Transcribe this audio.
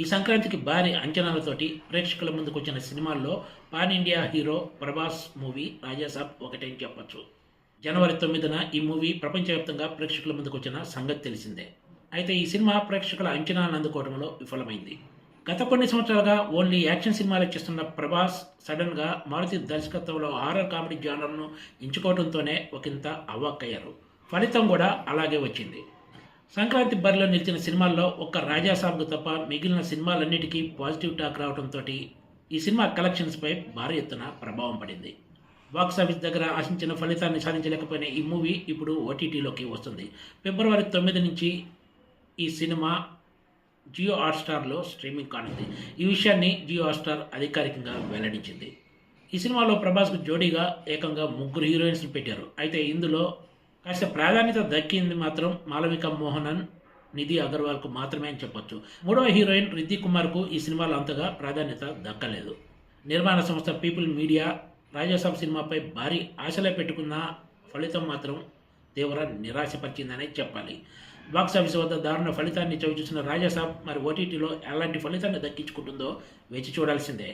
ఈ సంక్రాంతికి భారీ అంచనాలతోటి ప్రేక్షకుల ముందుకు వచ్చిన సినిమాల్లో pan India hero Prabhas movie Raja Saab ఒకటని చెప్పొచ్చు. జనవరి 9న ఈ మూవీ ప్రపంచవ్యాప్తంగా ప్రేక్షకుల ముందుకు వచ్చిన సంగతి తెలిసిందే. అయితే ఈ సినిమా ప్రేక్షకుల అంచనాలను అందుకోవడంలో విఫలమైంది. గత కొన్ని సంవత్సరాలుగా ఓన్లీ యాక్షన్ సినిమాలు చేస్తున్న ప్రభాస్ సడన్గా మారుతి దర్శకత్వంలో హారర్ కామెడీ జానర్ను ఎంచుకోవడంతోనే ఒకంత అవాక్కయ్యారు. ఫలితం కూడా అలాగే వచ్చింది. సంక్రాంతి బరిలో నిలిచిన సినిమాల్లో ఒక్క రాజాసాబ్కు తప్ప మిగిలిన సినిమాలన్నిటికీ పాజిటివ్ టాక్ రావడంతో ఈ సినిమా కలెక్షన్స్పై భారీ ఎత్తున ప్రభావం పడింది. బాక్సాఫీస్ దగ్గర ఆశించిన ఫలితాన్ని సాధించలేకపోయిన ఈ మూవీ ఇప్పుడు ఓటీటీలోకి వస్తుంది. ఫిబ్రవరి 9 నుంచి ఈ సినిమా జియో హాట్స్టార్లో స్ట్రీమింగ్ కానుంది. ఈ విషయాన్ని జియో హాట్స్టార్ అధికారికంగా వెల్లడించింది. ఈ సినిమాలో ప్రభాస్కు జోడీగా ఏకంగా 3 హీరోయిన్స్ని పెట్టారు. అయితే ఇందులో కాస్త ప్రాధాన్యత దక్కింది మాత్రం మాలవిక మోహనన్, నిధి అగర్వాల్కు మాత్రమే అని చెప్పొచ్చు. 3వ హీరోయిన్ రిద్ది కుమార్కు ఈ సినిమాలో అంతగా ప్రాధాన్యత దక్కలేదు. నిర్మాణ సంస్థ పీపుల్ మీడియా రాజాసాబ్ సినిమాపై భారీ ఆశలే పెట్టుకున్న ఫలితం మాత్రం తీవ్ర నిరాశపరిచిందనే చెప్పాలి. బాక్సాఫీస్ వద్ద దారుణ ఫలితాన్ని చవిచూసిన రాజాసాబ్ మరి ఓటీటీలో ఎలాంటి ఫలితాన్ని దక్కించుకుంటుందో వేచి చూడాల్సిందే.